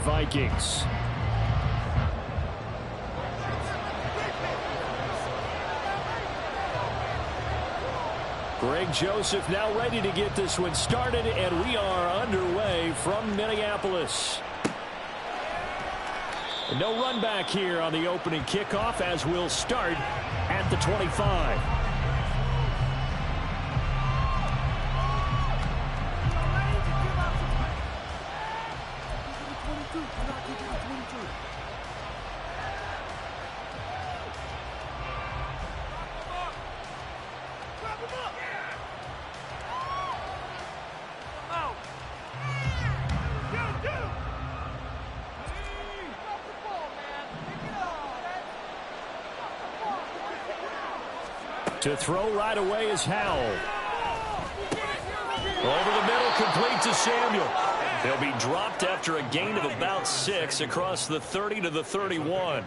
Vikings. Greg Joseph now ready to get this one started, and we are underway from Minneapolis. No run back here on the opening kickoff, as we'll start at the 25. To throw right away is Howell. Over the middle, complete to Samuel. He'll be dropped after a gain of about 6 across the 30 to the 31.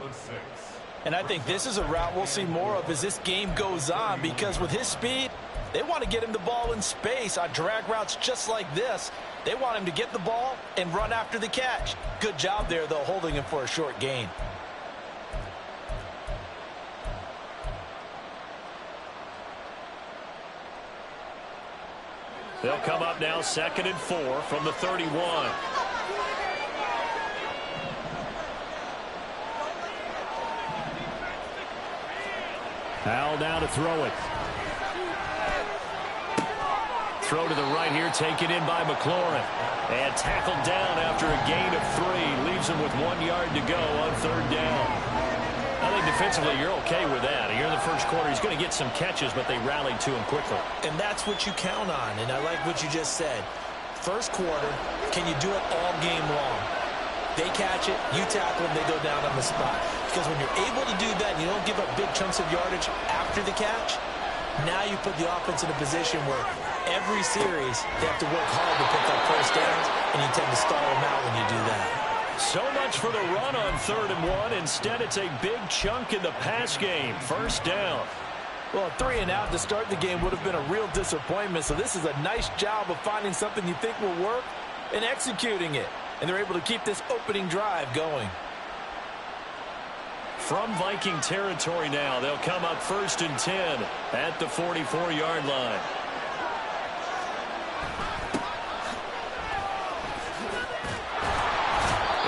And I think this is a route we'll see more of as this game goes on, because with his speed, they want to get him the ball in space on drag routes just like this. They want him to get the ball and run after the catch. Good job there, though, holding him for a short gain. They'll come up now 2nd and 4 from the 31. Howell now to throw it. Throw to the right here, taken in by McLaurin. And tackled down after a gain of 3. Leaves him with 1 yard to go on 3rd down. I think defensively you're okay with that. Here in the first quarter, he's going to get some catches, but they rallied to him quickly. And that's what you count on, and I like what you just said. First quarter, can you do it all game long? They catch it, you tackle them, they go down on the spot. Because when you're able to do that, and you don't give up big chunks of yardage after the catch, now you put the offense in a position where every series they have to work hard to pick up first downs, and you tend to stall them out when you do that. So much for the run on 3rd and 1. Instead, it's a big chunk in the pass game. 1st down. Well, 3 and out to start the game would have been a real disappointment. So this is a nice job of finding something you think will work and executing it. And they're able to keep this opening drive going. From Viking territory now, they'll come up 1st and 10 at the 44-yard line.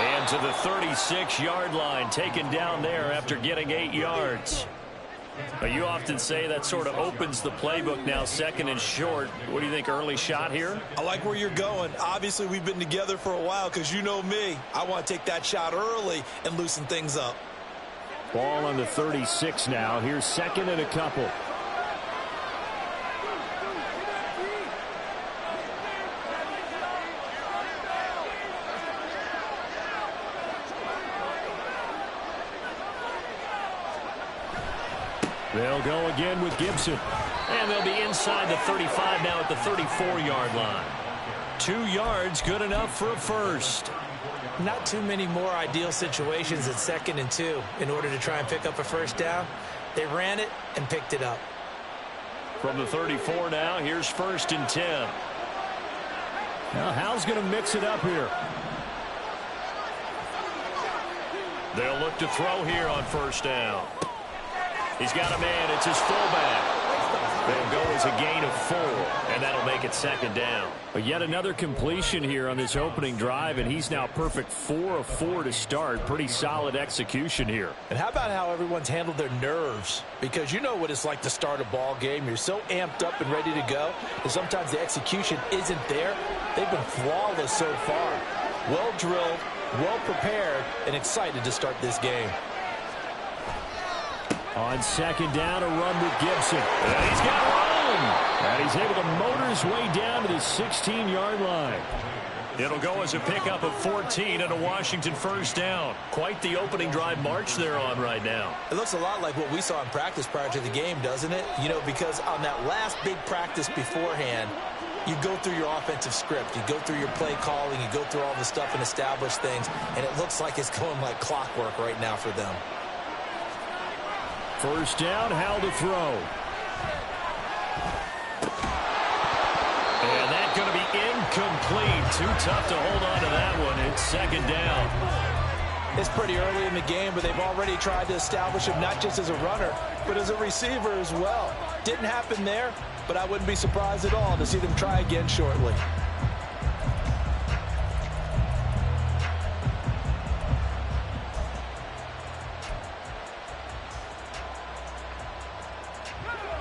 And to the 36-yard line, taken down there after getting 8 yards. But you often say that sort of opens the playbook now, 2nd and short. What do you think, early shot here? I like where you're going. Obviously, we've been together for a while because you know me. I want to take that shot early and loosen things up. Ball on the 36 now. Here's 2nd and a couple. They'll go again with Gibson. And they'll be inside the 35 now at the 34-yard line. 2 yards, good enough for a first. Not too many more ideal situations at 2nd and 2 in order to try and pick up a first down. They ran it and picked it up. From the 34 now, here's 1st and 10. Now Howell's going to mix it up here. They'll look to throw here on 1st down. He's got a man. It's his fullback. They'll go as a gain of 4, and that'll make it 2nd down. But yet another completion here on this opening drive, and he's now perfect 4 of 4 to start. Pretty solid execution here. And how about how everyone's handled their nerves? Because you know what it's like to start a ball game. You're so amped up and ready to go, and sometimes the execution isn't there. They've been flawless so far. Well drilled, well prepared, and excited to start this game. On 2nd down, a run with Gibson. And he's got room. And he's able to motor his way down to the 16-yard line. It'll go as a pickup of 14 and a Washington 1st down. Quite the opening drive march they're on right now. It looks a lot like what we saw in practice prior to the game, doesn't it? You know, because on that last big practice beforehand, you go through your offensive script. You go through your play calling. You go through all the stuff and establish things. And it looks like it's going like clockwork right now for them. 1st down, Howell to throw. And that's going to be Incomplete. Too tough to hold on to that one. It's second down. It's pretty early in the game, but they've already tried to establish him not just as a runner, but as a receiver as well. Didn't happen there, but I wouldn't be surprised at all to see them try again shortly.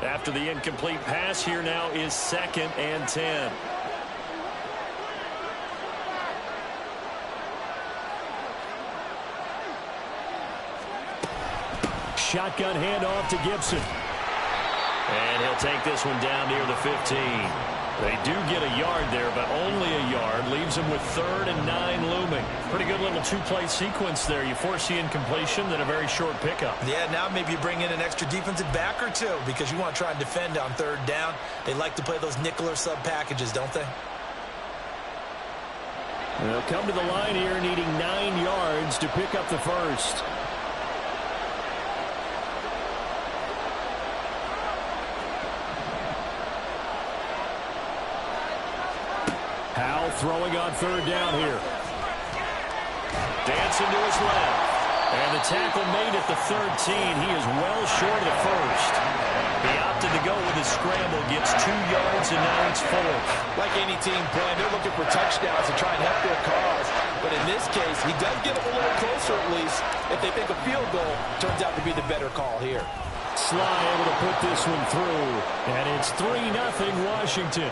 After the incomplete pass, here now is 2nd and 10. Shotgun handoff to Gibson. And he'll take this one down near the 15. They do get a yard there, but only a yard. Leaves them with 3rd and 9 looming. Pretty good little two-play sequence there. You force the incompletion, then a very short pickup. Yeah, now maybe you bring in an extra defensive back or two because you want to try and defend on 3rd down. They like to play those nickel or sub packages, don't they? They'll come to the line here needing 9 yards to pick up the first. Howell throwing on 3rd down here. Dancing to his left. And the tackle made at the 13. He is well short of the first. He opted to go with his scramble. Gets 2 yards, and now it's 4th. Like any team playing, they're looking for touchdowns to try and help their cause. But in this case, he does get them a little closer at least. If they think a field goal turns out to be the better call here. Sly able to put this one through. And it's 3-0 Washington.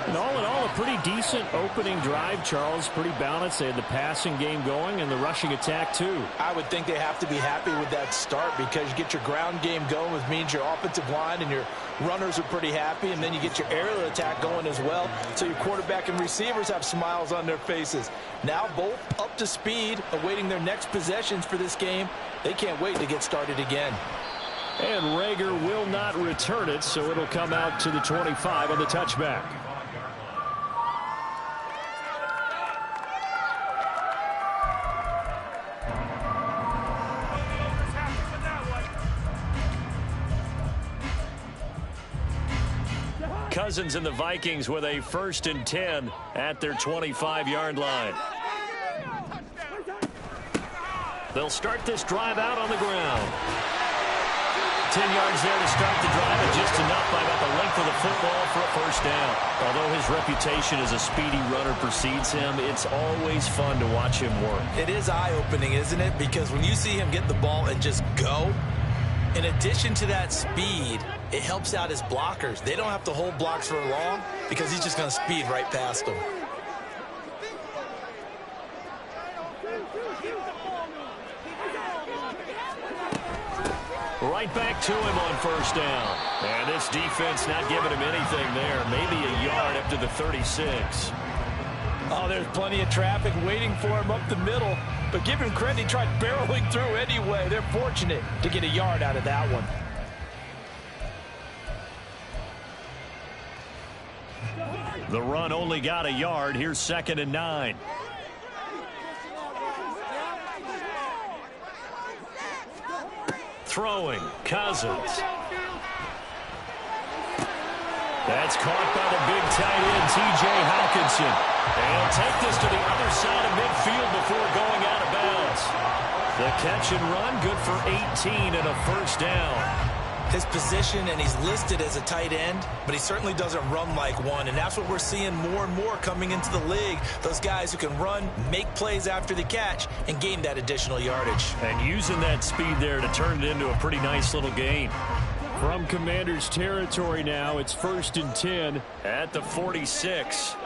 And all in all, a pretty decent opening drive, Charles. Pretty balanced. They had the passing game going and the rushing attack, too. I would think they have to be happy with that start because you get your ground game going, which means your offensive line and your runners are pretty happy, and then you get your aerial attack going as well. So your quarterback and receivers have smiles on their faces. Now both up to speed, awaiting their next possessions for this game. They can't wait to get started again. And Rager will not return it, so it'll come out to the 25 on the touchback. Cousins and the Vikings with a 1st and 10 at their 25-yard line. They'll start this drive out on the ground. 10 yards there to start the drive, and just enough by about the length of the football for a 1st down. Although his reputation as a speedy runner precedes him, it's always fun to watch him work. It is eye-opening, isn't it? Because when you see him get the ball and just go, in addition to that speed, it helps out his blockers. They don't have to hold blocks for long because he's just going to speed right past them. Right back to him on 1st down. And this defense not giving him anything there. Maybe a yard up to the 36. Oh, there's plenty of traffic waiting for him up the middle. But give him credit, he tried barreling through anyway. They're fortunate to get a yard out of that one. The run only got a yard. Here's 2nd and 9. Throwing, Cousins. That's caught by the big tight end, T.J. Hawkinson. And he'll take this to the other side of midfield before going out of bounds. The catch and run, good for 18 and a 1st down. His position, and he's listed as a tight end, but he certainly doesn't run like one, and that's what we're seeing more and more coming into the league. Those guys who can run, make plays after the catch, and gain that additional yardage. And using that speed there to turn it into a pretty nice little gain. From Commander's territory now, it's 1st and 10 at the 46.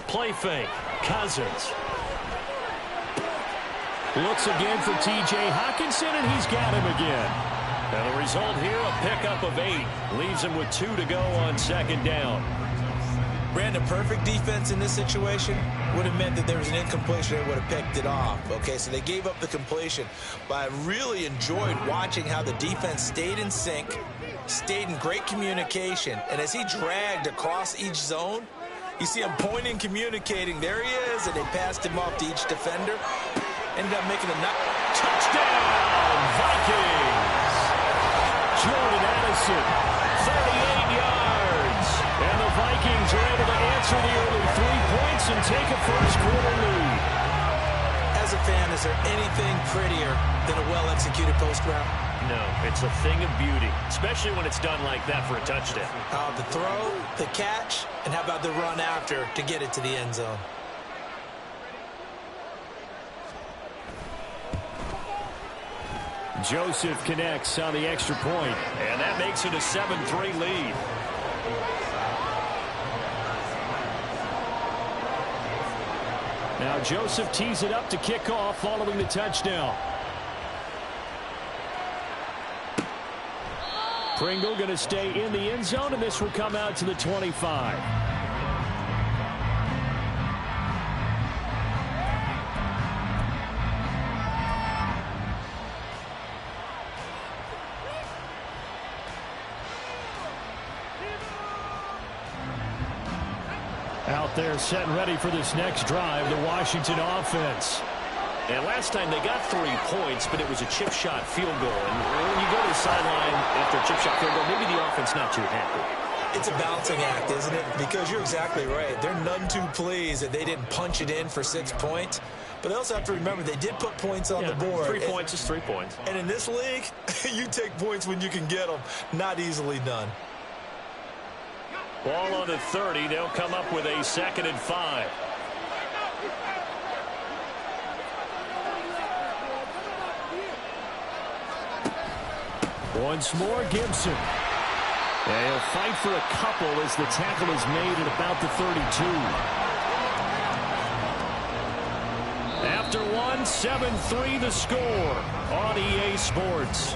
Play fake, Cousins. Looks again for T.J. Hawkinson, and he's got him again. And the result here, a pickup of 8. Leaves him with 2 to go on 2nd down. Brandon, perfect defense in this situation would have meant that there was an incompletion. They would have picked it off. Okay, so they gave up the completion. But I really enjoyed watching how the defense stayed in sync, stayed in great communication. And as he dragged across each zone, you see him pointing, communicating. There he is, and they passed him off to each defender. Ended up making a touchdown, Vikings! Jordan Addison, 38 yards. And the Vikings Vikings are able to answer the early 3 points and take a first-quarter lead. As a fan, is there anything prettier than a well-executed post route? No, it's a thing of beauty, especially when it's done like that for a touchdown. The throw, the catch, and how about the run after to get it to the end zone? Joseph connects on the extra point, and that makes it a 7-3 lead. Now Joseph tees it up to kick off following the touchdown. Pringle going to stay in the end zone, and this will come out to the 25. Out there set and ready for this next drive, the Washington offense. And last time they got 3 points, but it was a chip shot field goal. And when you go to the sideline after a chip shot field goal, maybe the offense not too happy. It's a balancing act, isn't it? Because you're exactly right. They're none too pleased that they didn't punch it in for 6 points. But they also have to remember they did put points on the board. 3 points is 3 points. And in this league, you take points when you can get them. Not easily done. Ball on the 30. They'll come up with a 2nd and 5. Once more, Gibson. And he'll fight for a couple as the tackle is made at about the 32. After one, 7-3 the score on EA Sports.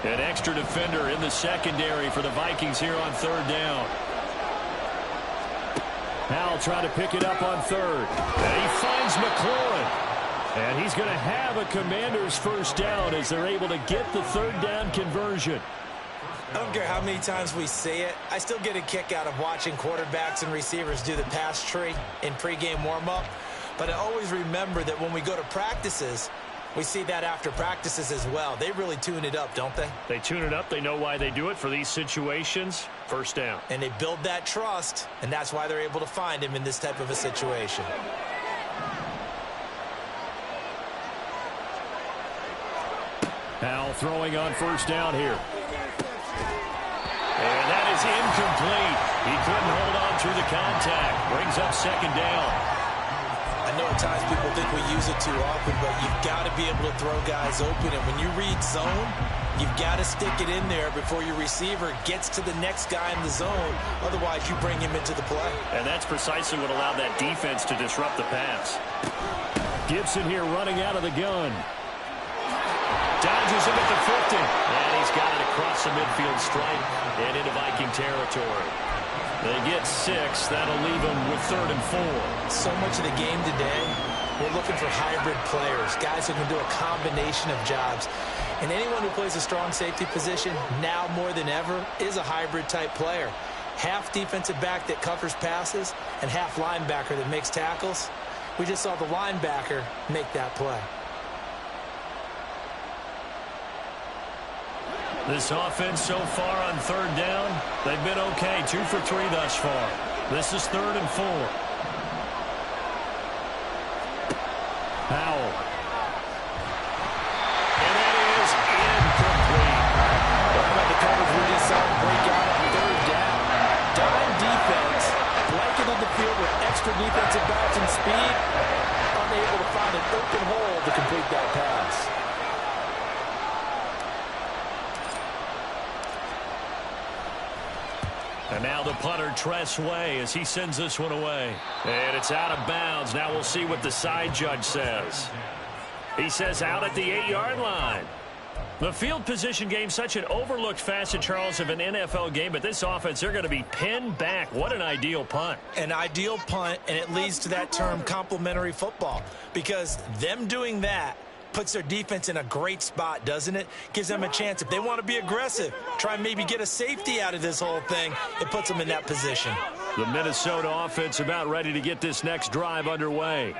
An extra defender in the secondary for the Vikings here on 3rd down. Howell trying to pick it up on 3rd. And he finds McLaurin. And he's going to have a Commander's first down as they're able to get the 3rd down conversion. I don't care how many times we say it. I still get a kick out of watching quarterbacks and receivers do the pass tree in pregame warm-up. But I always remember that when we go to practices, we see that after practices as well. They really tune it up, don't they? They tune it up. They know why they do it for these situations. First down. And they build that trust, and that's why they're able to find him in this type of a situation. Howell throwing on first down here. And that is incomplete. He couldn't hold on through the contact. Brings up 2nd down. I know at times people think we use it too often, but you've got to be able to throw guys open. And when you read zone, you've got to stick it in there before your receiver gets to the next guy in the zone. Otherwise, you bring him into the play. And that's precisely what allowed that defense to disrupt the pass. Gibson here running out of the gun. Dodges him at the 50. And he's got it across the midfield stripe and into Viking territory. They get 6. That'll leave them with 3rd and 4. So much of the game today, we're looking for hybrid players, guys who can do a combination of jobs. And anyone who plays a strong safety position, now more than ever, is a hybrid type player. Half defensive back that covers passes and half linebacker that makes tackles. We just saw the linebacker make that play. This offense so far on 3rd down, they've been okay. 2 for 3 thus far. This is 3rd and 4. Howell. And that is incomplete. What about the coverage we just saw break out on 3rd down? Dime defense, blanketed the field with extra defensive backs and speed, unable to find an open hole to complete that pass. And now the punter, Tress Way, as he sends this one away. And it's out of bounds. Now we'll see what the side judge says. He says out at the 8-yard line. The field position game, such an overlooked facet, Charles, of an NFL game. But this offense, they're going to be pinned back. What an ideal punt. An ideal punt, and it leads to that term complementary football. Because them doing that puts their defense in a great spot, doesn't it? Gives them a chance. If they want to be aggressive, try and maybe get a safety out of this whole thing, it puts them in that position. The Minnesota offense about ready to get this next drive underway.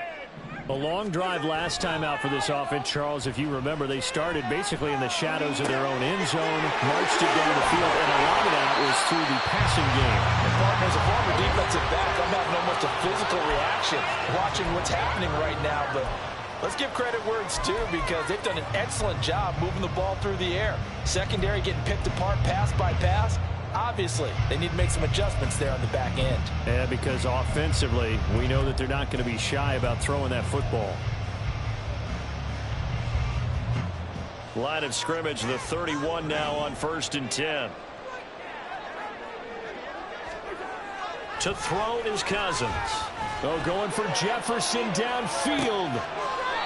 A long drive last time out for this offense, Charles. If you remember, they started basically in the shadows of their own end zone, marched it down the field, and a lot of that was through the passing game. And partner, as a former defensive back, I'm having almost a physical reaction watching what's happening right now. But let's give credit where it's due, because they've done an excellent job moving the ball through the air. Secondary getting picked apart pass by pass. Obviously, they need to make some adjustments there on the back end. Yeah, because offensively, we know that they're not going to be shy about throwing that football. Line of scrimmage, the 31 now on 1st and 10. To throw is Cousins. Oh, going for Jefferson downfield.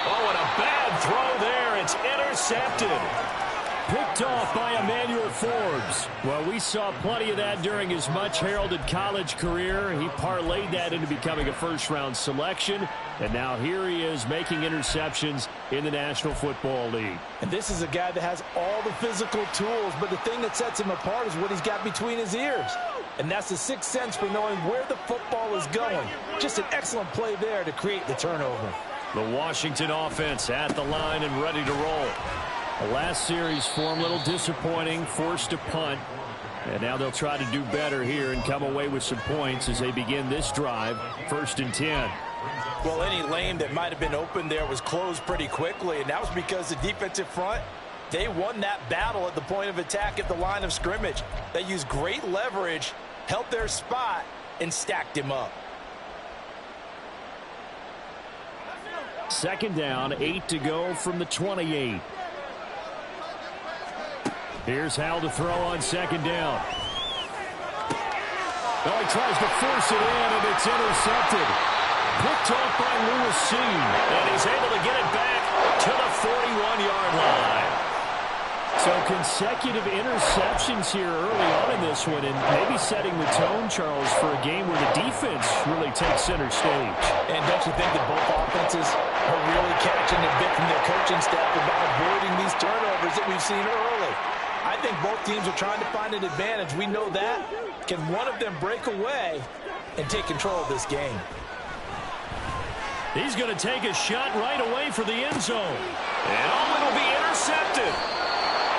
Oh, and a bad throw there. It's intercepted. Picked off by Emmanuel Forbes. Well, we saw plenty of that during his much-heralded college career. He parlayed that into becoming a first-round selection, and now here he is making interceptions in the National Football League. And this is a guy that has all the physical tools, but the thing that sets him apart is what he's got between his ears. And that's the sixth sense for knowing where the football is going. Just an excellent play there to create the turnover. The Washington offense at the line and ready to roll. The last series for him, a little disappointing, forced a punt. And now they'll try to do better here and come away with some points as they begin this drive, 1st and 10. Well, any lane that might have been open there was closed pretty quickly, and that was because the defensive front, they won that battle at the point of attack at the line of scrimmage. They used great leverage, held their spot, and stacked him up. 2nd down, 8 to go from the 28. Here's Howell to throw on 2nd down. Oh, he tries to force it in, and it's intercepted. Picked off by Lewis Seen, and he's able to get it back to the 41-yard line. So consecutive interceptions here early on in this one, and maybe setting the tone, Charles, for a game where the defense really takes center stage. And don't you think that both offenses are really catching a bit from their coaching staff about avoiding these turnovers that we've seen early? I think both teams are trying to find an advantage. We know that. Can one of them break away and take control of this game? He's going to take a shot right away for the end zone. And oh, it'll be intercepted.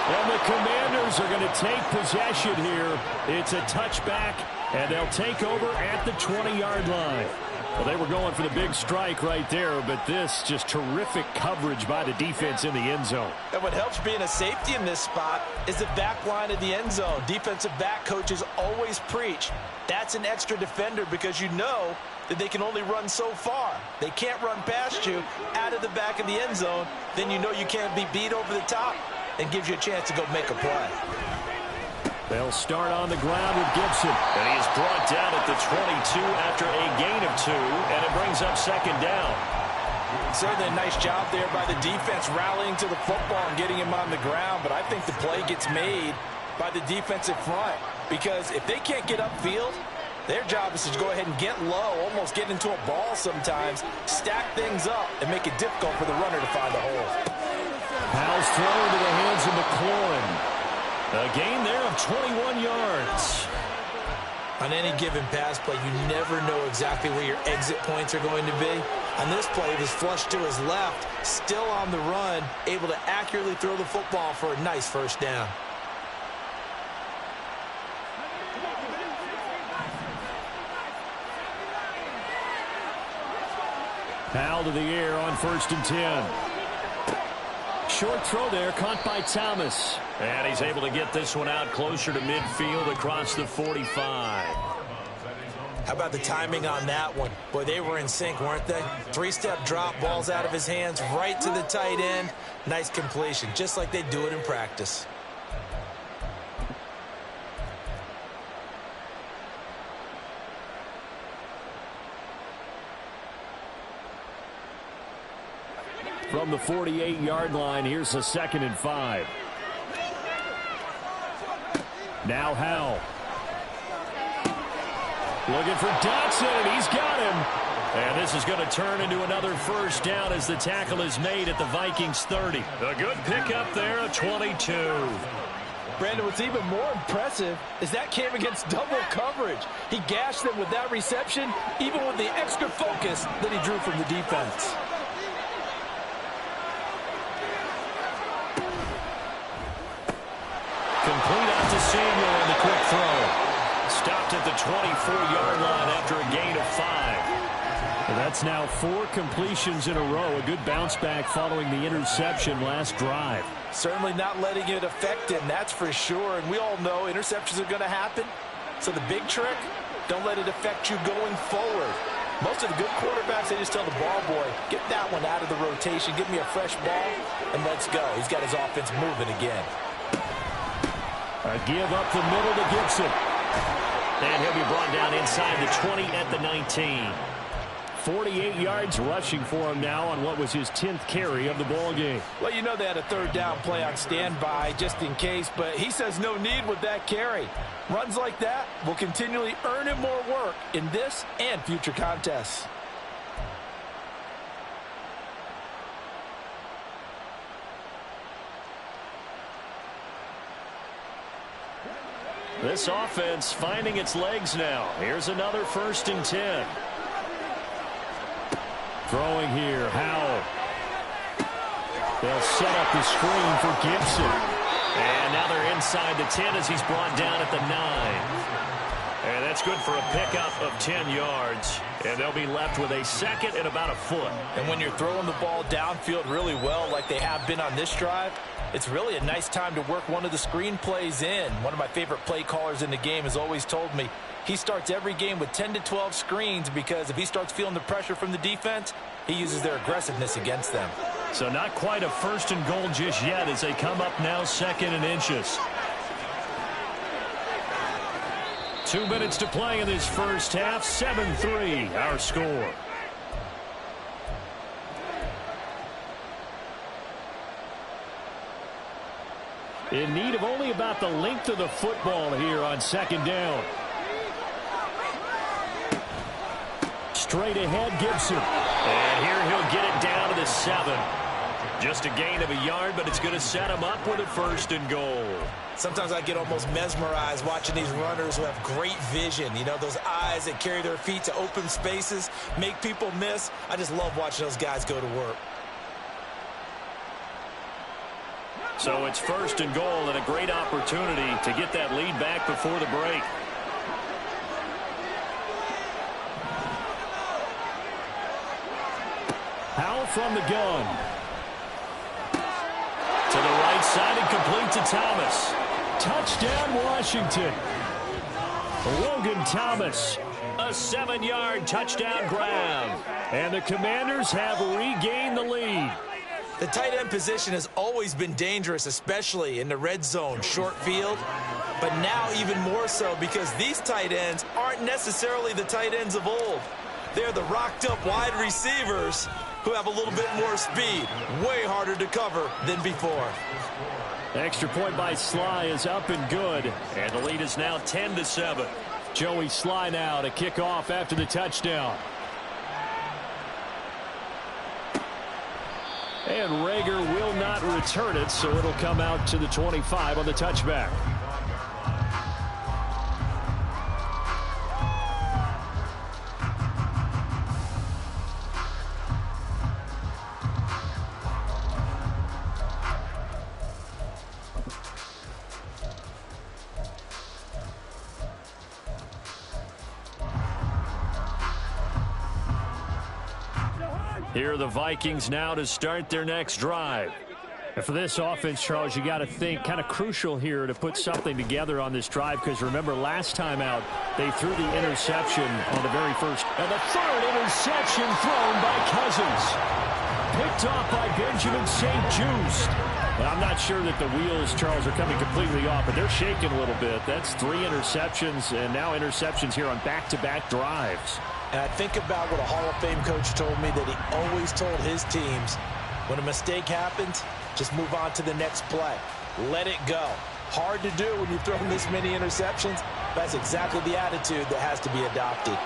And the Commanders are going to take possession here. It's a touchback, and they'll take over at the 20-yard line. Well, they were going for the big strike right there, but this just terrific coverage by the defense in the end zone. And what helps being a safety in this spot is the back line of the end zone. Defensive back coaches always preach. That's an extra defender because you know that they can only run so far. They can't run past you out of the back of the end zone. Then you know you can't be beat over the top and gives you a chance to go make a play. They'll start on the ground with Gibson. And he is brought down at the 22 after a gain of 2, and it brings up 2nd down. Certainly a nice job there by the defense rallying to the football and getting him on the ground, but I think the play gets made by the defensive front because if they can't get upfield, their job is to go ahead and get low, almost get into a ball sometimes, stack things up, and make it difficult for the runner to find the hole. Howell's throw into the hands of McLaurin. A gain there of 21 yards. On any given pass play, you never know exactly where your exit points are going to be. On this play, it was flushed to his left, still on the run, able to accurately throw the football for a nice 1st down. Howell to the air on 1st and 10. Short throw there, caught by Thomas. And he's able to get this one out closer to midfield across the 45. How about the timing on that one? Boy, they were in sync, weren't they? 3-step drop, balls out of his hands, right to the tight end. Nice completion, just like they do it in practice. From the 48-yard line, here's a 2nd and 5. Now Howell. Looking for Dotson, and he's got him. And this is going to turn into another first down as the tackle is made at the Vikings 30. A good pickup there of 22. Brandon, what's even more impressive is that came against double coverage. He gashed them with that reception, even with the extra focus that he drew from the defense. Complete out to Samuel on the quick throw. Stopped at the 24-yard line after a gain of 5. Well, that's now 4 completions in a row. A good bounce back following the interception last drive. Certainly not letting it affect him, that's for sure. And we all know interceptions are going to happen. So the big trick, don't let it affect you going forward. Most of the good quarterbacks, they just tell the ball boy, get that one out of the rotation, give me a fresh ball, and let's go. He's got his offense moving again. A give up the middle to Gibson. And he'll be brought down inside the 20 at the 19. 48 yards rushing for him now on what was his 10th carry of the ball game. Well, you know they had a third down play on standby just in case, but he says no need with that carry. Runs like that will continually earn him more work in this and future contests. This offense finding its legs now. Here's another 1st and 10. Throwing here, Howell. They'll set up the screen for Gibson. And now they're inside the 10 as he's brought down at the 9. And that's good for a pickup of 10 yards. And they'll be left with a second and about a foot. And when you're throwing the ball downfield really well like they have been on this drive, it's really a nice time to work one of the screen plays in. One of my favorite play callers in the game has always told me he starts every game with 10 to 12 screens because if he starts feeling the pressure from the defense, he uses their aggressiveness against them. So not quite a 1st and goal just yet as they come up now 2nd and inches. 2 minutes to play in this first half. 7-3 our score. In need of only about the length of the football here on 2nd down. Straight ahead, Gibson. And here he'll get it down to the 7. Just a gain of a yard, but it's going to set him up with a 1st and goal. Sometimes I get almost mesmerized watching these runners who have great vision. You know, those eyes that carry their feet to open spaces, make people miss. I just love watching those guys go to work. So it's 1st and goal and a great opportunity to get that lead back before the break. Howell from the gun. To the right side and complete to Thomas. Touchdown, Washington. Logan Thomas, a 7-yard touchdown grab. And the Commanders have regained the lead. The tight end position has always been dangerous, especially in the red zone, short field. But now even more so because these tight ends aren't necessarily the tight ends of old. They're the rocked-up wide receivers who have a little bit more speed. Way harder to cover than before. Extra point by Sly is up and good. And the lead is now 10-7. Joey Sly now to kick off after the touchdown. And Rager will not return it, so it'll come out to the 25 on the touchback. Here are the Vikings now to start their next drive. And for this offense, Charles, you got to think kind of crucial here to put something together on this drive because remember last time out they threw the interception on the very first. And the 3rd interception thrown by Cousins. Picked off by Benjamin St-Juste. And I'm not sure that the wheels, Charles, are coming completely off, but they're shaking a little bit. That's 3 interceptions and now interceptions here on back-to-back drives. And I think about what a Hall of Fame coach told me that he always told his teams, when a mistake happens, just move on to the next play. Let it go. Hard to do when you've thrown this many interceptions. That's exactly the attitude that has to be adopted.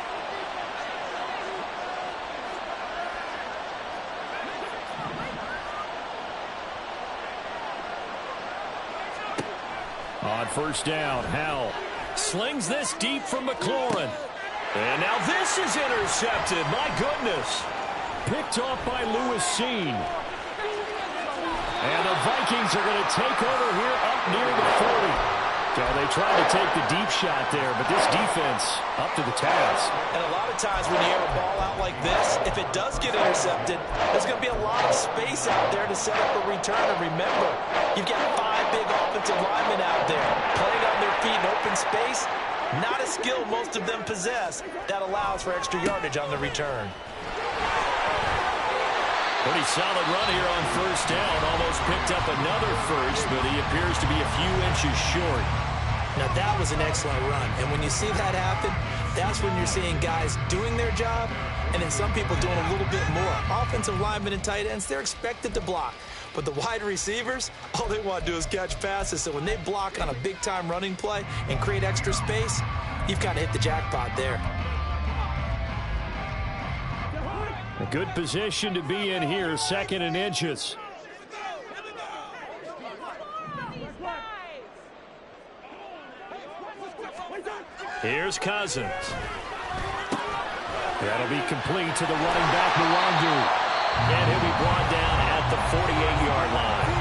On first down, Howell slings this deep from McLaurin. And now this is intercepted. My goodness. Picked off by Lewis Seen. And the Vikings are going to take over here up near the 40. So they tried to take the deep shot there, but this defense up to the task. And a lot of times when you air a ball out like this, if it does get intercepted, there's going to be a lot of space out there to set up a return. And remember, you've got 5 big offensive linemen out there playing on their feet in open space. Not a skill most of them possess that allows for extra yardage on the return. Pretty solid run here on first down. Almost picked up another first, but he appears to be a few inches short. Now, that was an excellent run. And when you see that happen, that's when you're seeing guys doing their job and then some people doing a little bit more. Offensive linemen and tight ends, they're expected to block. But the wide receivers, all they want to do is catch passes. So when they block on a big-time running play and create extra space, you've kind of hit the jackpot there. A good position to be in here, 2nd and inches. Here's Cousins. That'll be complete to the running back, Nwangu. And he'll be brought down at the 48-yard line.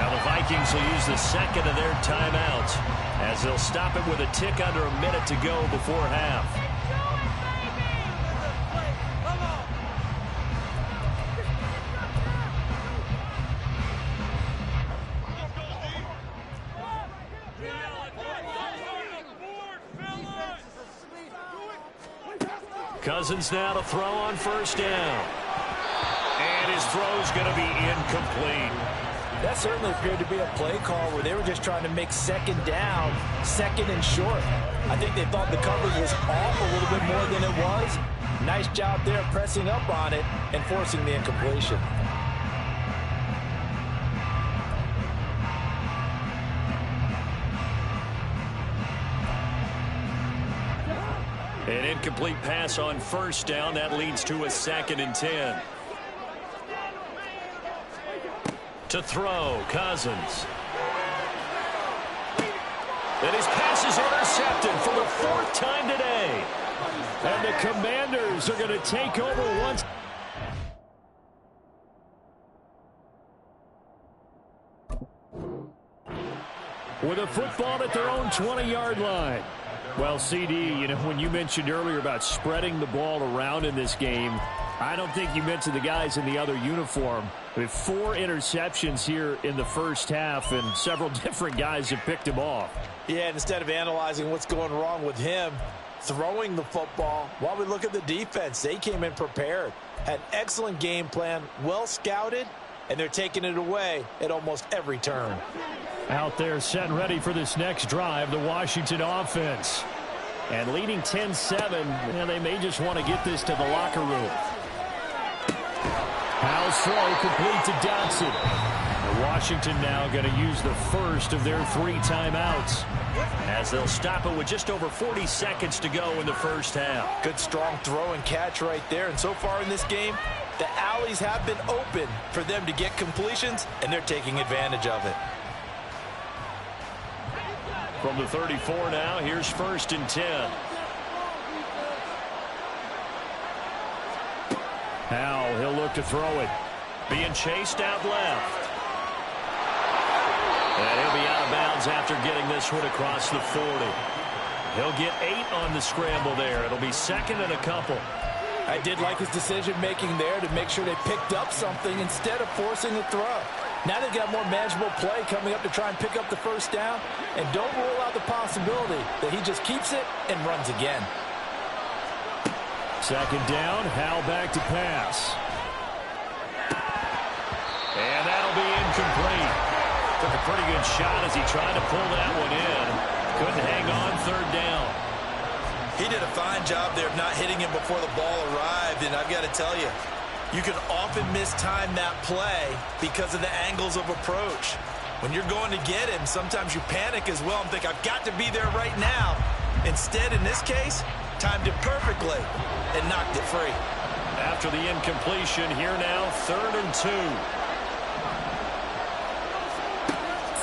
Now the Vikings will use the second of their timeouts as they'll stop it with a tick under a minute to go before half. Cousins now to throw on first down. And his throw's going to be incomplete. That certainly appeared to be a play call where they were just trying to make second down, second and short. I think they thought the coverage was off a little bit more than it was. Nice job there pressing up on it and forcing the incompletion. An incomplete pass on first down. That leads to a 2nd and 10. To throw, Cousins. And his pass is intercepted for the 4th time today. And the Commanders are going to take over once. With a football at their own 20-yard line. Well, CD, you know, when you mentioned earlier about spreading the ball around in this game, I don't think you mentioned the guys in the other uniform. With 4 interceptions here in the first half, and several different guys have picked him off. Yeah, and instead of analyzing what's going wrong with him throwing the football, while we look at the defense, they came in prepared. Had an excellent game plan, well scouted, and they're taking it away at almost every turn. Out there set and ready for this next drive, the Washington offense. And leading 10-7, and they may just want to get this to the locker room. Howell's throw complete to Dotson. And Washington now going to use the first of their 3 timeouts. As they'll stop it with just over 40 seconds to go in the first half. Good strong throw and catch right there. And so far in this game, the alleys have been open for them to get completions, and they're taking advantage of it. From the 34 now, here's 1st and 10. Now he'll look to throw it. Being chased out left. And he'll be out of bounds after getting this one across the 40. He'll get 8 on the scramble there. It'll be 2nd and a couple. I did like his decision-making there to make sure they picked up something instead of forcing the throw. Now they've got more manageable play coming up to try and pick up the first down. And don't rule out the possibility that he just keeps it and runs again. 2nd down, Howell back to pass. And that'll be incomplete. Took a pretty good shot as he tried to pull that one in. Couldn't hang on 3rd down. He did a fine job there of not hitting him before the ball arrived. And I've got to tell you, you can often mistime that play because of the angles of approach. When you're going to get him, sometimes you panic as well and think, I've got to be there right now. Instead, in this case, timed it perfectly and knocked it free. After the incompletion, here now, 3rd and 2.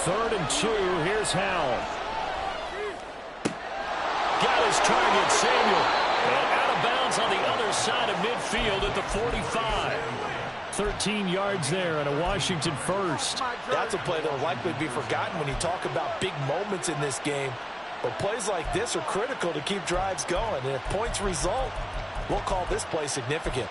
3rd and 2. Here's Howell. Got his target, Samuel. And out of bounds on the other side of midfield at the 45. 13 yards there and a Washington first. That's a play that will likely be forgotten when you talk about big moments in this game. But plays like this are critical to keep drives going. And if points result, we'll call this play significant.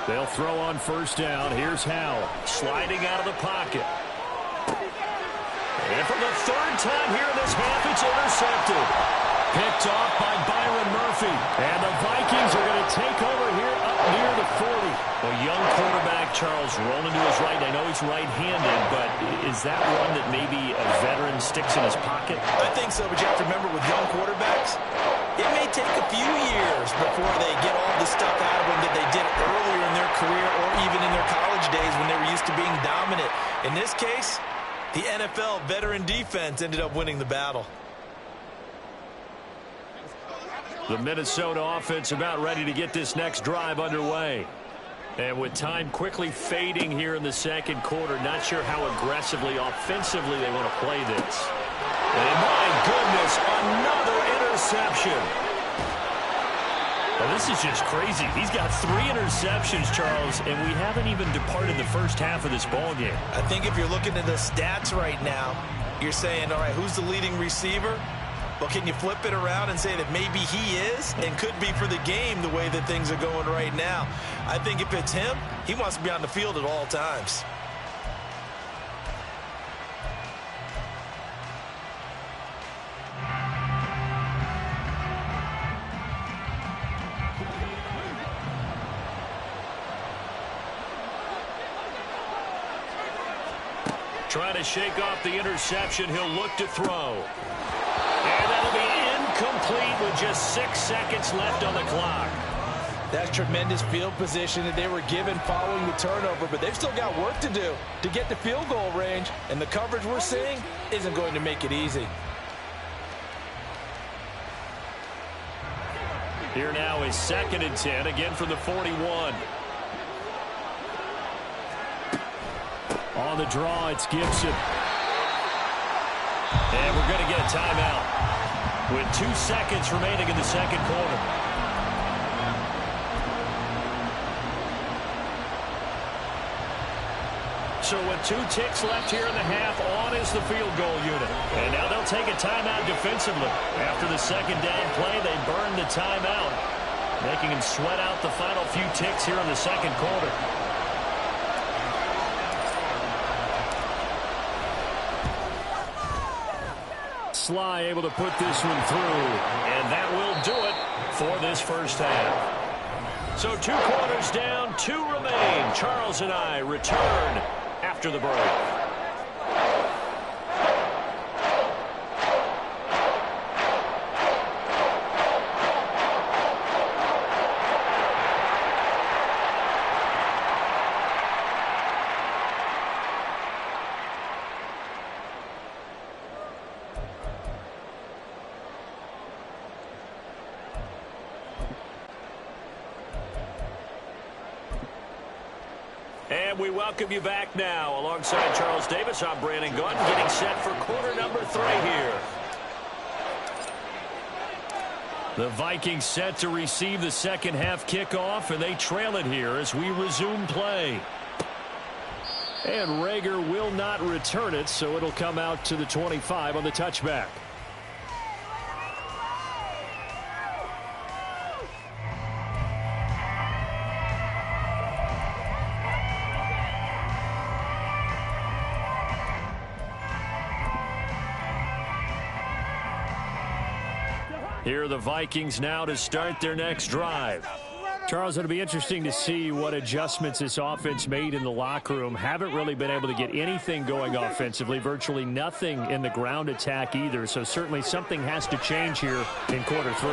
They'll throw on 1st down. Here's Howell sliding out of the pocket. And for the 3rd time here in this half, it's intercepted. Picked off by Byron Murphy. And the Vikings are going to take over here up near the 40. A young quarterback, Charles, rolling to his right. I know he's right-handed, but is that one that maybe a veteran sticks in his pocket? I think so, but you have to remember with young quarterbacks, it may take a few years before they get all the stuff out of them that they did earlier in their career or even in their college days when they were used to being dominant. In this case, the NFL veteran defense ended up winning the battle. The Minnesota offense about ready to get this next drive underway. And with time quickly fading here in the 2nd quarter, not sure how aggressively, offensively they want to play this. And my goodness, another interception. Well, this is just crazy. He's got 3 interceptions, Charles, and we haven't even departed the first half of this ballgame. I think if you're looking at the stats right now, you're saying, all right, who's the leading receiver? Well, can you flip it around and say that maybe he is and could be for the game the way that things are going right now? I think if it's him, he wants to be on the field at all times. Trying to shake off the interception. He'll look to throw. And that'll be incomplete with just 6 seconds left on the clock. That's tremendous field position that they were given following the turnover, but they've still got work to do to get the field goal range, and the coverage we're seeing isn't going to make it easy. Here now is 2nd and 10, again from the 41. On the draw, it's Gibson. And we're going to get a timeout with 2 seconds remaining in the 2nd quarter. So with 2 ticks left here in the half, on is the field goal unit. And now they'll take a timeout defensively. After the 2nd down play, they burn the timeout, making him sweat out the final few ticks here in the 2nd quarter. Sly able to put this one through, and that will do it for this first half. So 2 quarters down, 2 remain. Charles and I return after the break. And we welcome you back now. Alongside Charles Davis, I'm Brandon Gunn, getting set for quarter number 3 here. The Vikings set to receive the second half kickoff, and they trail it here as we resume play. And Rager will not return it, so it'll come out to the 25 on the touchback. Here are the Vikings now to start their next drive. Charles, it'll be interesting to see what adjustments this offense made in the locker room. Haven't really been able to get anything going offensively, virtually nothing in the ground attack either. So certainly something has to change here in quarter 3.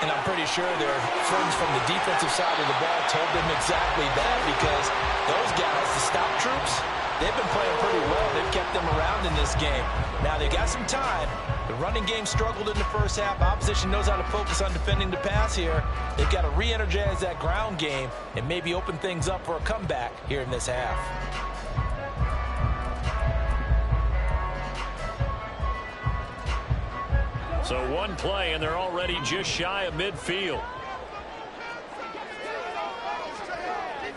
And I'm pretty sure their friends from the defensive side of the ball told them exactly that, because those guys, the stop troops, they've been playing pretty well. They've kept them around in this game. Now, they've got some time. The running game struggled in the first half. Opposition knows how to focus on defending the pass here. They've got to re-energize that ground game and maybe open things up for a comeback here in this half. So one play, and they're already just shy of midfield.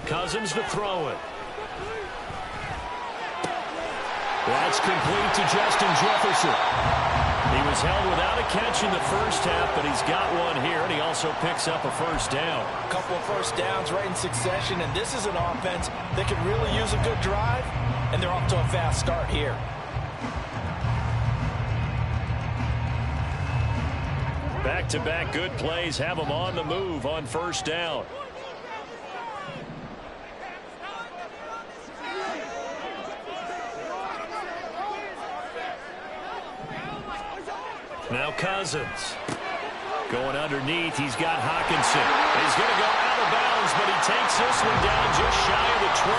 Cousins to throw it. That's complete to Justin Jefferson. He was held without a catch in the first half, but he's got one here, and he also picks up a first down. A couple of first downs right in succession, and this is an offense that could really use a good drive, and they're off to a fast start here. Back-to-back good plays have them on the move on first down. Now Cousins. Going underneath, he's got Hawkinson. He's going to go out of bounds, but he takes this one down just shy of the 20.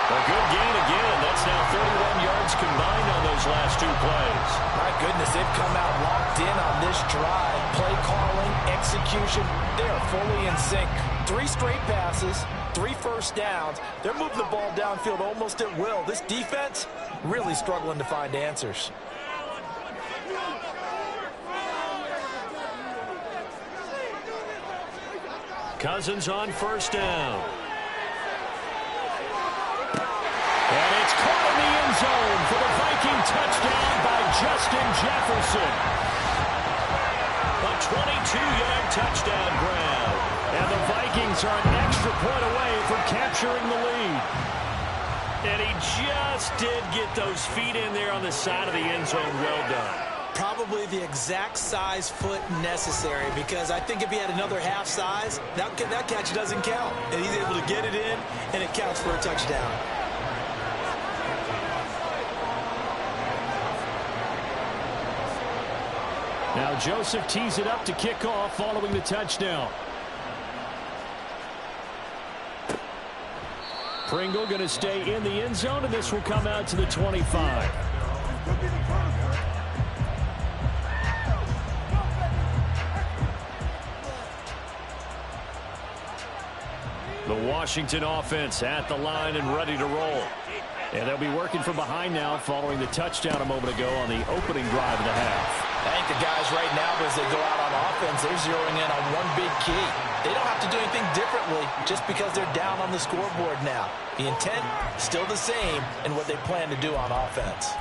A good gain again. That's now 31 yards combined on those last two plays. My goodness, they've come out locked in on this drive. Play calling, execution, they are fully in sync. 3 straight passes, 3 first downs. They're moving the ball downfield almost at will. This defense really struggling to find answers. Cousins on first down. And it's caught in the end zone for the Viking touchdown by Justin Jefferson. A 22-yard touchdown grab. And the Vikings are an extra point away from capturing the lead. And he just did get those feet in there on the side of the end zone. Well done. Probably the exact size foot necessary, because I think if he had another half size, that catch doesn't count. And he's able to get it in, and it counts for a touchdown. Now Joseph tees it up to kick off following the touchdown. Pringle going to stay in the end zone, and this will come out to the 25. The Washington offense at the line and ready to roll. And they'll be working from behind now following the touchdown a moment ago on the opening drive of the half. I think the guys right now, as they go out on offense, they're zeroing in on one big key. They don't have to do anything differently just because they're down on the scoreboard now. The intent, still the same in what they plan to do on offense.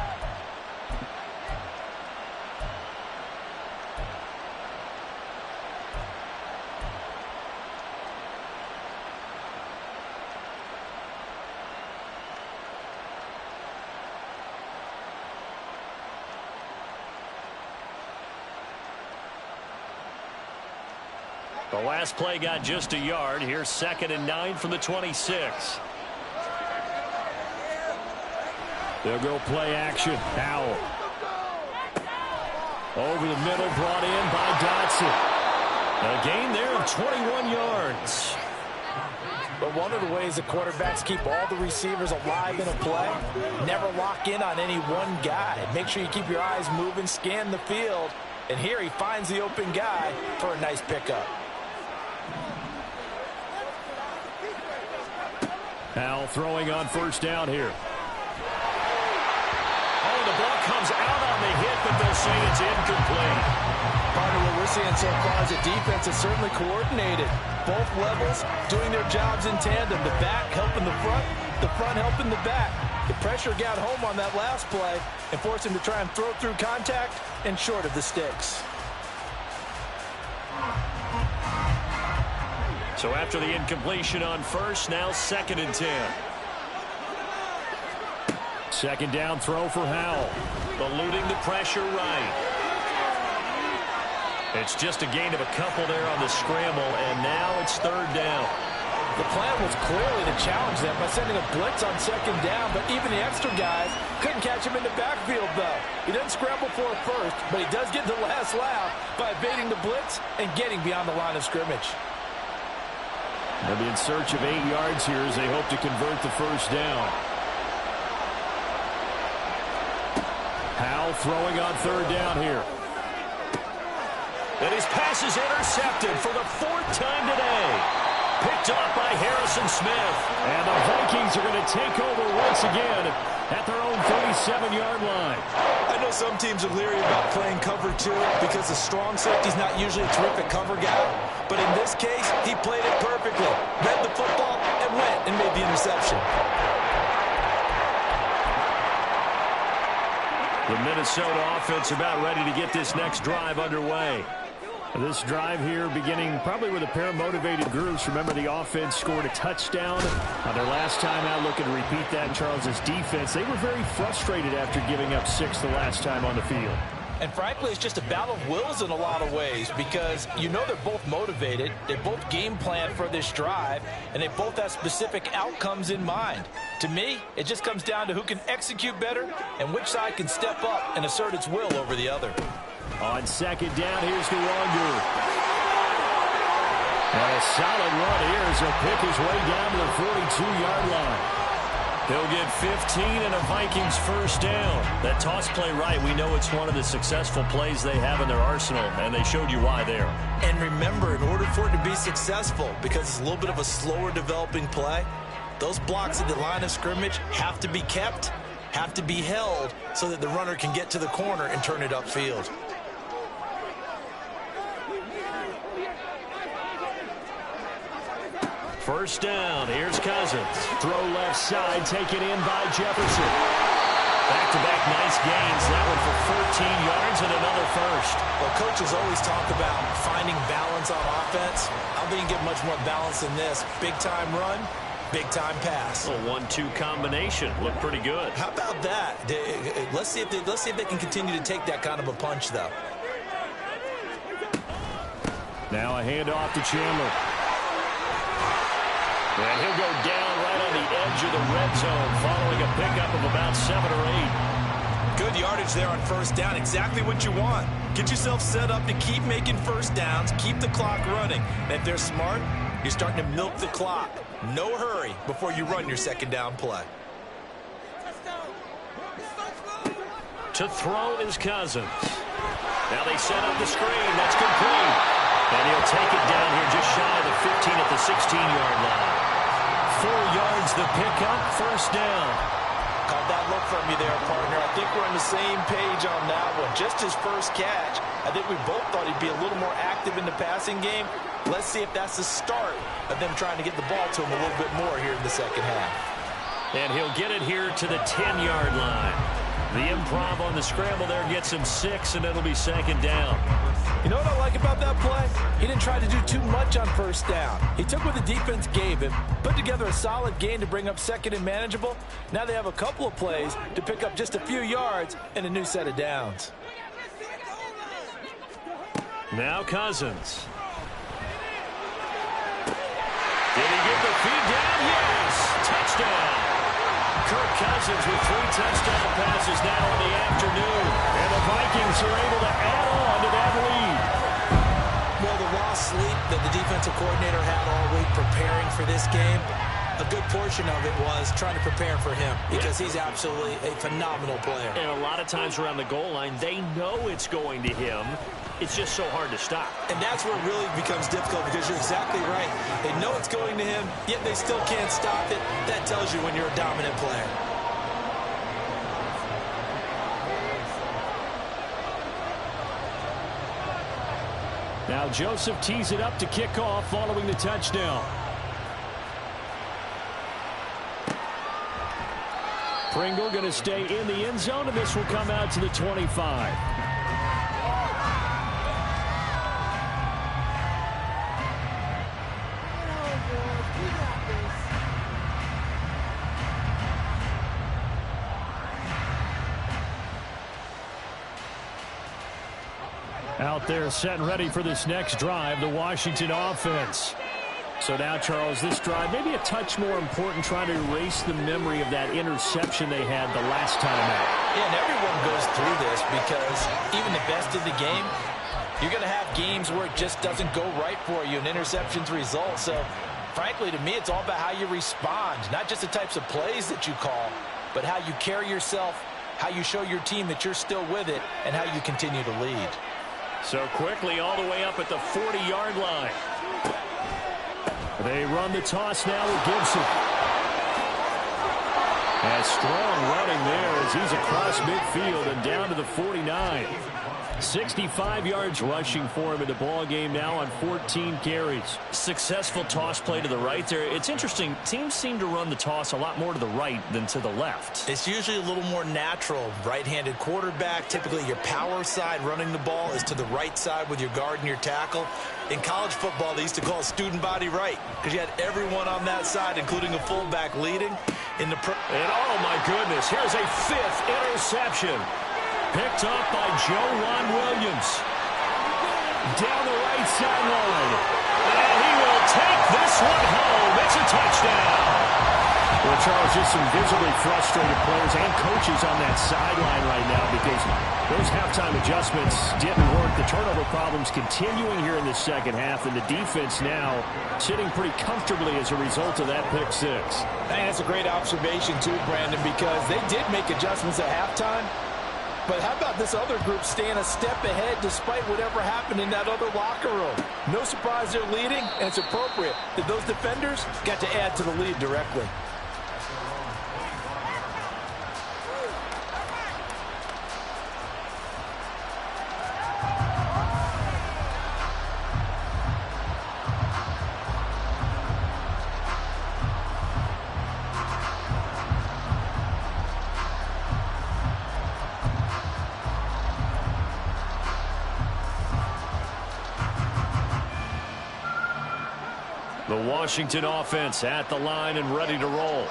The last play got just a yard. Here's 2nd and 9 from the 26. They'll go play action. Howell. Over the middle, brought in by Dotson. A gain there of 21 yards. But one of the ways the quarterbacks keep all the receivers alive in a play, never lock in on any one guy. Make sure you keep your eyes moving, scan the field. And here he finds the open guy for a nice pickup. Howell throwing on first down here. Oh, the ball comes out on the hit, but they'll say it's incomplete. Partner, what we're seeing so far is the defense is certainly coordinated. Both levels doing their jobs in tandem. The back helping the front helping the back. The pressure got home on that last play and forced him to try and throw through contact and short of the sticks. So after the incompletion on first, now 2nd and 10. 2nd down throw for Howell. Eluding the pressure right. It's just a gain of a couple there on the scramble, and now it's 3rd down. The plan was clearly to challenge them by sending a blitz on second down, but even the extra guys couldn't catch him in the backfield, though. He doesn't scramble for it first, but he does get the last laugh by evading the blitz and getting beyond the line of scrimmage. They'll be in search of 8 yards here as they hope to convert the first down. Howell throwing on third down here. And his pass is intercepted for the 4th time today. Picked up by Harrison Smith. And the Vikings are going to take over once again at their own 37-yard line. I know some teams are leery about playing cover 2 because the strong safety's not usually a terrific cover guy. But in this case, he played it perfectly. Read the football and went and made the interception. The Minnesota offense about ready to get this next drive underway. This drive here beginning probably with a pair of motivated groups. Remember, the offense scored a touchdown on their last time out, looking to repeat that in Charles's defense. They were very frustrated after giving up 6 the last time on the field. And frankly, it's just a battle of wills in a lot of ways because you know they're both motivated, they both game plan for this drive, and they both have specific outcomes in mind. To me, it just comes down to who can execute better and which side can step up and assert its will over the other. On second down, here's Nwangu. And a solid run here as he'll pick his way down to the 42-yard line. He'll get 15 and a Vikings first down. That toss play right, we know it's one of the successful plays they have in their arsenal, and they showed you why there. And remember, in order for it to be successful, because it's a little bit of a slower developing play, those blocks at the line of scrimmage have to be kept, have to be held, so that the runner can get to the corner and turn it upfield. First down, here's Cousins. Throw left side, taken in by Jefferson. Back-to-back nice gains. That one for 14 yards and another first. Well, coaches always talk about finding balance on offense. I think you get much more balance than this. Big-time run, big-time pass. A 1-2 combination. Looked pretty good. How about that? Let's see if they can continue to take that kind of a punch, though. Now a handoff to Chandler. And he'll go down right on the edge of the red zone following a pickup of about 7 or 8. Good yardage there on first down. Exactly what you want. Get yourself set up to keep making first downs, keep the clock running. And if they're smart, you're starting to milk the clock. No hurry before you run your second down play. To throw is Cousins. Now they set up the screen. That's complete. And he'll take it down here just shy of the 15 at the 16-yard line. 4 yards the pickup, first down. Caught that look from you there, partner. I think we're on the same page on that one. Just his first catch. I think we both thought he'd be a little more active in the passing game. Let's see if that's the start of them trying to get the ball to him a little bit more here in the second half. And he'll get it here to the 10-yard line. The improv on the scramble there gets him 6, and it'll be second down. You know what I like about that play? He didn't try to do too much on first down. He took what the defense gave him, put together a solid gain to bring up second and manageable. Now they have a couple of plays to pick up just a few yards and a new set of downs. Now Cousins. Did he get the feed down? Yes! Touchdown! Kirk Cousins with 3 touchdown passes now in the afternoon. And the Vikings are able to add on to that lead. Well, the raw sleep that the defensive coordinator had all week preparing for this game, a good portion of it was trying to prepare for him because he's absolutely a phenomenal player. And a lot of times around the goal line, they know it's going to him. It's just so hard to stop. And that's where it really becomes difficult because you're exactly right. They know it's going to him, yet they still can't stop it. That tells you when you're a dominant player. Now Joseph tees it up to kick off following the touchdown. Pringle going to stay in the end zone, and this will come out to the 25. Out there set and ready for this next drive, the Washington offense. So now, Charles, this drive maybe a touch more important, trying to erase the memory of that interception they had the last time out. Yeah, and everyone goes through this because even the best of the game, you're going to have games where it just doesn't go right for you, and interceptions result. So, frankly, to me, it's all about how you respond, not just the types of plays that you call, but how you carry yourself, how you show your team that you're still with it, and how you continue to lead. So quickly all the way up at the 40-yard line. They run the toss now with Gibson. And strong running there as he's across midfield and down to the 49. 65 yards rushing for him in the ball game now on 14 carries. Successful toss play to the right there. It's interesting. Teams seem to run the toss a lot more to the right than to the left. It's usually a little more natural. Right-handed quarterback, typically your power side running the ball is to the right side with your guard and your tackle. In college football, they used to call it student body right because you had everyone on that side, including a fullback leading. And oh, my goodness, here's a 5th interception. Picked up by Joe Williams. Down the right sideline. And he will take this one home. It's a touchdown. Well, Charles, just some visibly frustrated players and coaches on that sideline right now because those halftime adjustments didn't work. The turnover problems continuing here in the second half, and the defense now sitting pretty comfortably as a result of that pick six. Hey, that's a great observation, too, Brandon, because they did make adjustments at halftime. But how about this other group staying a step ahead despite whatever happened in that other locker room? No surprise they're leading, and it's appropriate that those defenders got to add to the lead directly. The Washington offense at the line and ready to roll.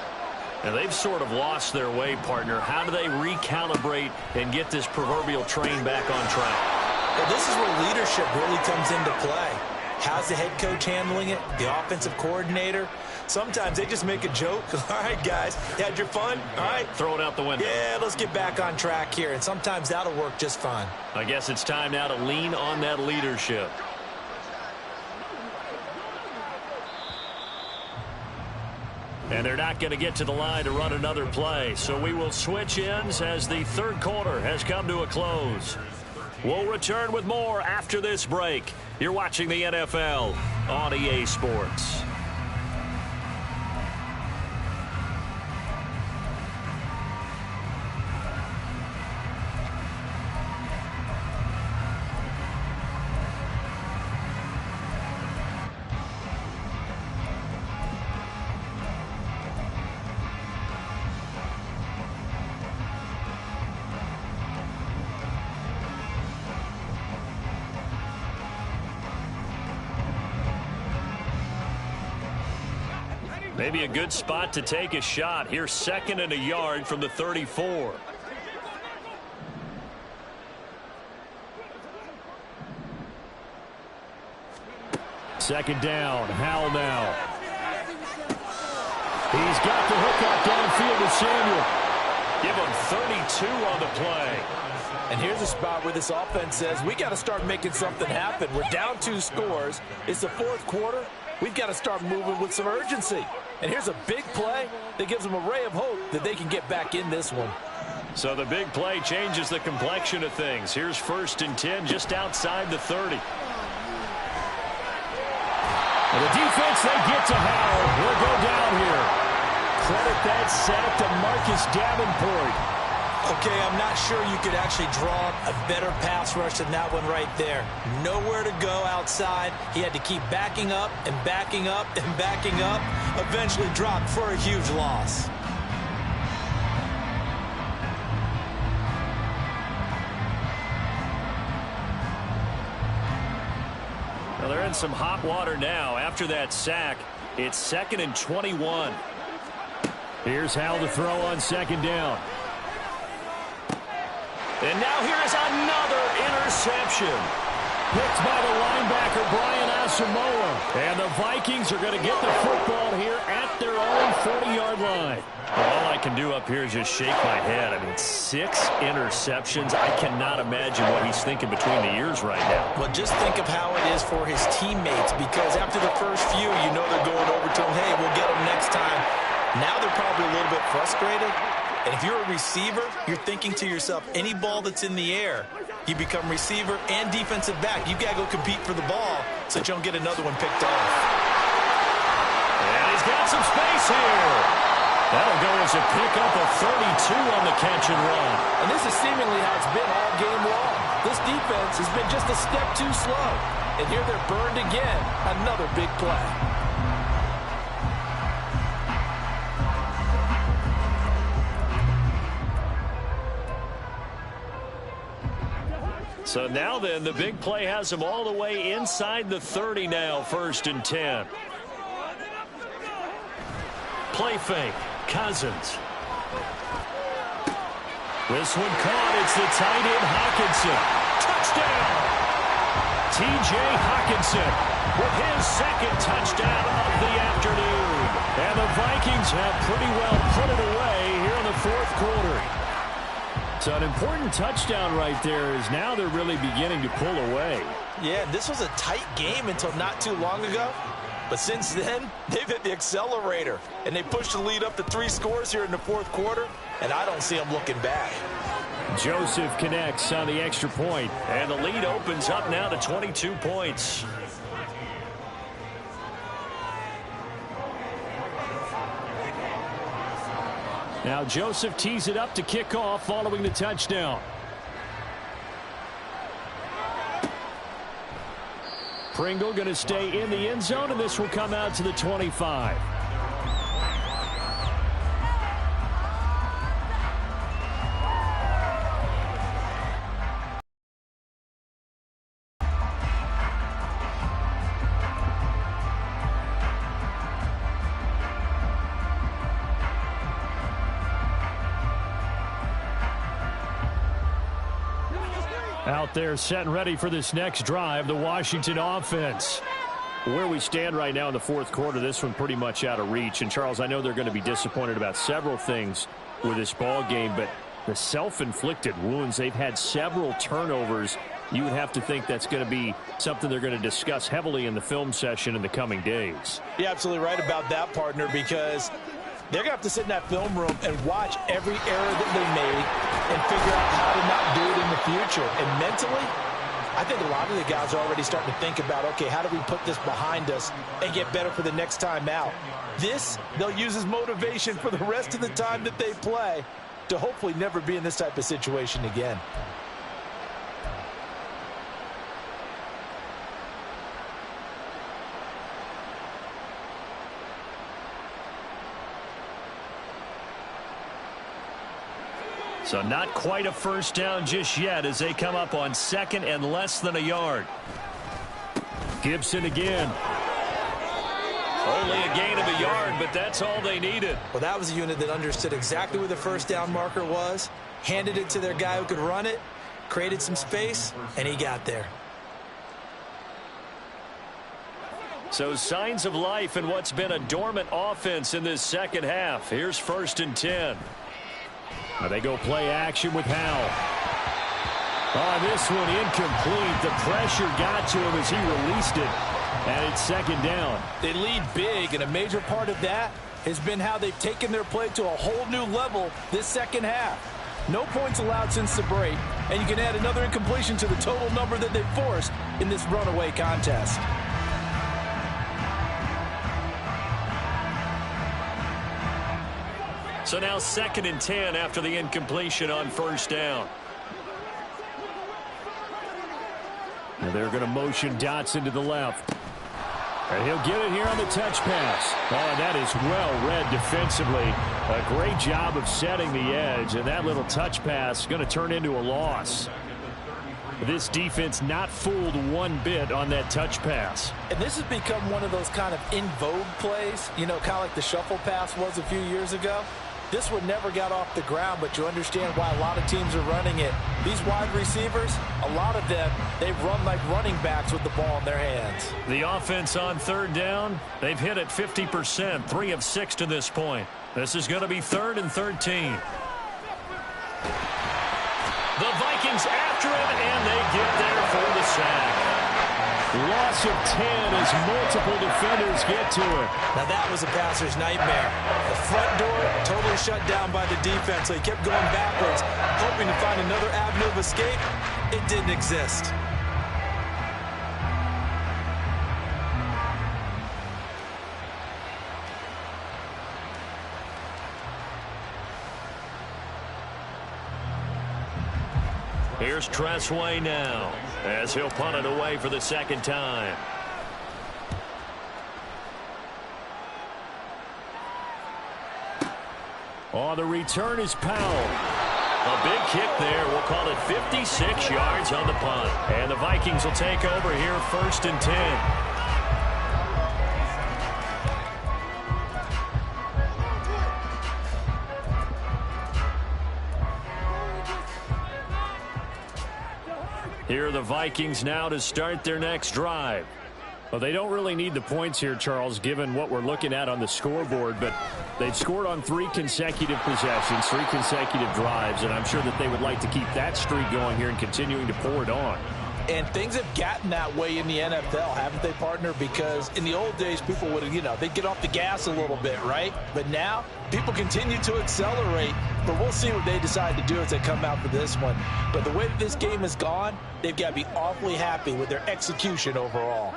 And they've sort of lost their way, partner. How do they recalibrate and get this proverbial train back on track? Well, this is where leadership really comes into play. How's the head coach handling it? The offensive coordinator? Sometimes they just make a joke. All right, guys, you had your fun? All right. Throw it out the window. Yeah, let's get back on track here. And sometimes that'll work just fine. I guess it's time now to lean on that leadership. And they're not going to get to the line to run another play. So we will switch ends as the third quarter has come to a close. We'll return with more after this break. You're watching the NFL on EA Sports. Maybe a good spot to take a shot. Here's 2nd and a yard from the 34. Second down. Howell now. He's got the hook out downfield to Samuel. Give him 32 on the play. And here's a spot where this offense says, we got to start making something happen. We're down 2 scores. It's the 4th quarter. We've got to start moving with some urgency. And here's a big play that gives them a ray of hope that they can get back in this one. So the big play changes the complexion of things. Here's 1st and 10 just outside the 30. And the defense, they get to Howell. He'll go down here. Credit that sack to Marcus Davenport. Okay, I'm not sure you could actually draw a better pass rush than that one right there. Nowhere to go outside. He had to keep backing up and backing up and backing up. Eventually dropped for a huge loss. Well, they're in some hot water now. After that sack, it's 2nd and 21. Here's Howell to throw on 2nd down. And now here is another interception. Picked by the linebacker, Brian Asamoah. And the Vikings are going to get the football here at their own 40-yard line. All I can do up here is just shake my head. I mean, 6 interceptions. I cannot imagine what he's thinking between the ears right now. Well, just think of how it is for his teammates, because after the first few, you know they're going over to him, hey, we'll get him next time. Now they're probably a little bit frustrated. And if you're a receiver, you're thinking to yourself, any ball that's in the air, you become receiver and defensive back. You've got to go compete for the ball so that you don't get another one picked off. And he's got some space here. That'll go as a pickup of 32 on the catch and run. And this is seemingly how it's been all game long. This defense has been just a step too slow. And here they're burned again. Another big play. So now then, the big play has him all the way inside the 30 now, 1st and 10. Play fake. Cousins. This one caught. It's the tight end, Hawkinson. Touchdown! T.J. Hawkinson with his 2nd touchdown of the afternoon. And the Vikings have pretty well put it away here in the 4th quarter. So an important touchdown right there is now they're really beginning to pull away. Yeah, this was a tight game until not too long ago. But since then, they've hit the accelerator. And they pushed the lead up to 3 scores here in the 4th quarter. And I don't see them looking back. Joseph connects on the extra point. And the lead opens up now to 22 points. Now Joseph tees it up to kick off following the touchdown. Pringle going to stay in the end zone, and this will come out to the 25. Out there set and ready for this next drive, the Washington offense. Where we stand right now in the 4th quarter, this one pretty much out of reach. And, Charles, I know they're going to be disappointed about several things with this ball game, but the self-inflicted wounds, they've had several turnovers. You would have to think that's going to be something they're going to discuss heavily in the film session in the coming days. You're absolutely right about that, partner, because they're going to have to sit in that film room and watch every error that they made and figure out how to not do it in the future. And mentally, I think a lot of the guys are already starting to think about, okay, how do we put this behind us and get better for the next time out? This, they'll use as motivation for the rest of the time that they play to hopefully never be in this type of situation again. So not quite a first down just yet as they come up on 2nd and less than a yard. Gibson again. Only a gain of a yard, but that's all they needed. Well, that was a unit that understood exactly where the first down marker was, handed it to their guy who could run it, created some space, and he got there. So signs of life in what's been a dormant offense in this 2nd half. Here's 1st and 10. Now they go play action with Howell. On this one, incomplete. The pressure got to him as he released it. And it's 2nd down. They lead big, and a major part of that has been how they've taken their play to a whole new level this 2nd half. No points allowed since the break, and you can add another incompletion to the total number that they've forced in this runaway contest. So now 2nd and 10 after the incompletion on 1st down. And they're going to motion Dotson to the left. And he'll get it here on the touch pass. Oh, and that is well read defensively. A great job of setting the edge, and that little touch pass going to turn into a loss. This defense not fooled one bit on that touch pass. And this has become one of those kind of in vogue plays, you know, kind of like the shuffle pass was a few years ago. This one never got off the ground, but you understand why a lot of teams are running it. These wide receivers, a lot of them, they run like running backs with the ball in their hands. The offense on third down, they've hit it 50%, 3 of 6 to this point. This is going to be 3rd and 13. The Vikings after him, and they get there for the sack. Loss of 10 as multiple defenders get to it. Now that was a passer's nightmare. The front door totally shut down by the defense, so he kept going backwards, hoping to find another avenue of escape. It didn't exist. Here's Tressway now as he'll punt it away for the second time. Oh, the return is Powell. A big kick there. We'll call it 56 yards on the punt. And the Vikings will take over here 1st and 10. Here are the Vikings now to start their next drive. Well, they don't really need the points here, Charles, given what we're looking at on the scoreboard, but they've scored on 3 consecutive possessions, 3 consecutive drives, and I'm sure that they would like to keep that streak going here and continuing to pour it on. And things have gotten that way in the NFL, haven't they, partner? Because in the old days, people would, they'd get off the gas a little bit, right? But now, people continue to accelerate. But we'll see what they decide to do as they come out for this one. But the way that this game has gone, they've got to be awfully happy with their execution overall.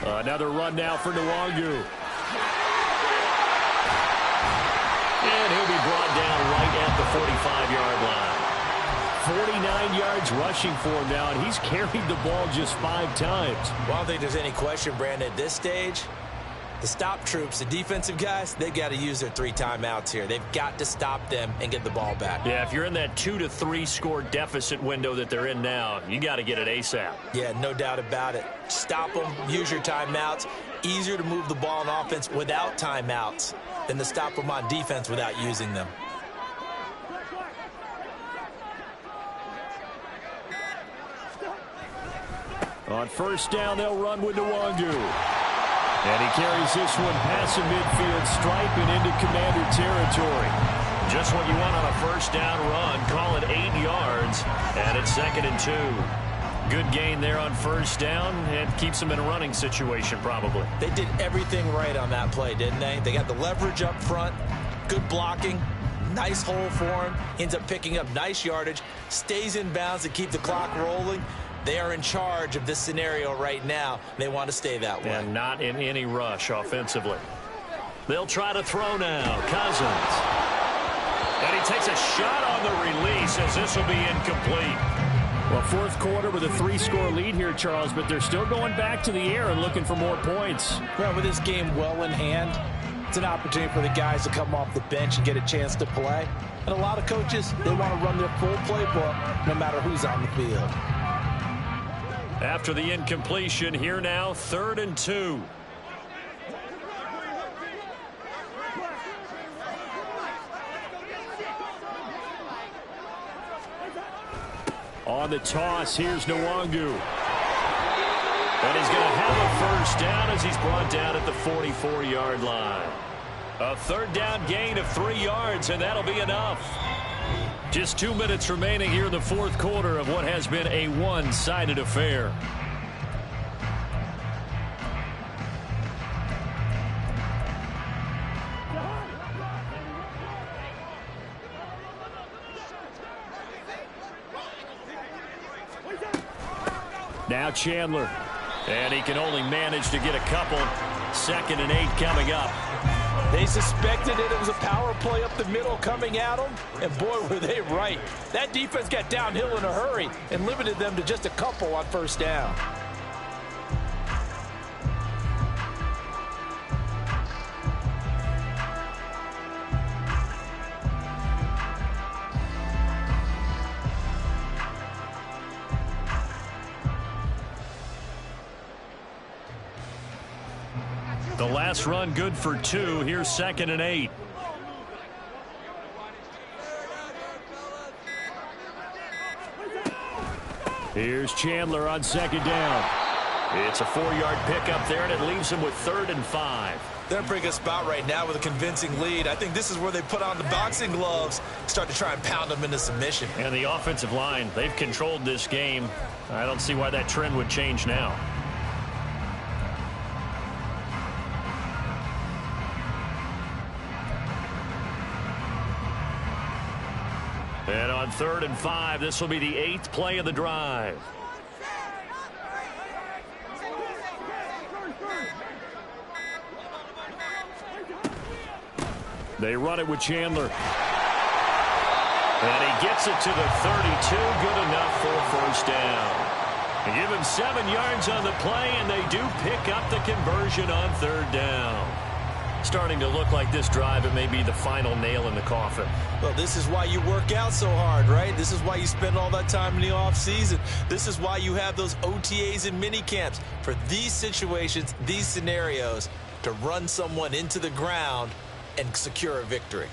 Another run now for Nwangu. And he'll be brought down right at the 45-yard line. 49 yards rushing for him now, and he's carried the ball just 5 times. Well, I don't think there's any question, Brandon, at this stage. The stop troops, the defensive guys, they got to use their 3 timeouts here. They've got to stop them and get the ball back. Yeah, if you're in that 2 to 3 score deficit window that they're in now, you got to get it ASAP. Yeah, no doubt about it. Stop them, use your timeouts. Easier to move the ball on offense without timeouts than to stop them on defense without using them. On 1st down, they'll run with Nwangu. And he carries this one past the midfield stripe and into Commander territory. Just what you want on a 1st down run. Call it 8 yards, and it's 2nd and 2. Good gain there on 1st down, and keeps them in a running situation probably. They did everything right on that play, didn't they? They got the leverage up front, good blocking, nice hole for him, ends up picking up nice yardage, stays in bounds to keep the clock rolling. They are in charge of this scenario right now. They want to stay that way. And not in any rush offensively. They'll try to throw now. Cousins. And he takes a shot on the release as this will be incomplete. Well, 4th quarter with a 3-score lead here, Charles, but they're still going back to the air and looking for more points. Well, with this game well in hand, it's an opportunity for the guys to come off the bench and get a chance to play. And a lot of coaches, they want to run their full playbook no matter who's on the field. After the incompletion, here now, 3rd and 2. On the toss, here's Nwangu. And he's going to have a 1st down as he's brought down at the 44-yard line. A 3rd down gain of 3 yards, and that'll be enough. Just 2 minutes remaining here in the 4th quarter of what has been a one-sided affair. Now Chandler. And he can only manage to get a couple. 2nd and 8 coming up. They suspected it was a power play up the middle coming at them, and boy, were they right. That defense got downhill in a hurry and limited them to just a couple on 1st down. pass run good for 2. Here's 2nd and 8. Here's Chandler on 2nd down. It's a 4-yard pickup there, and it leaves him with 3rd and 5. They're in a pretty good spot right now with a convincing lead. I think this is where they put on the boxing gloves, start to try and pound them into submission. And the offensive line, they've controlled this game. I don't see why that trend would change now. And on 3rd and 5, this will be the 8th play of the drive. They run it with Chandler. And he gets it to the 32. Good enough for a 1st down. They give him 7 yards on the play, and they do pick up the conversion on 3rd down. Starting to look like this drive, it may be the final nail in the coffin. Well, this is why you work out so hard, right? This is why you spend all that time in the offseason. This is why you have those OTAs and mini camps for these situations, these scenarios, to run someone into the ground and secure a victory.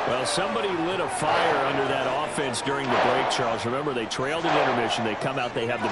Well, somebody lit a fire under that offense during the break, Charles. Remember, they trailed in intermission. They come out, they have the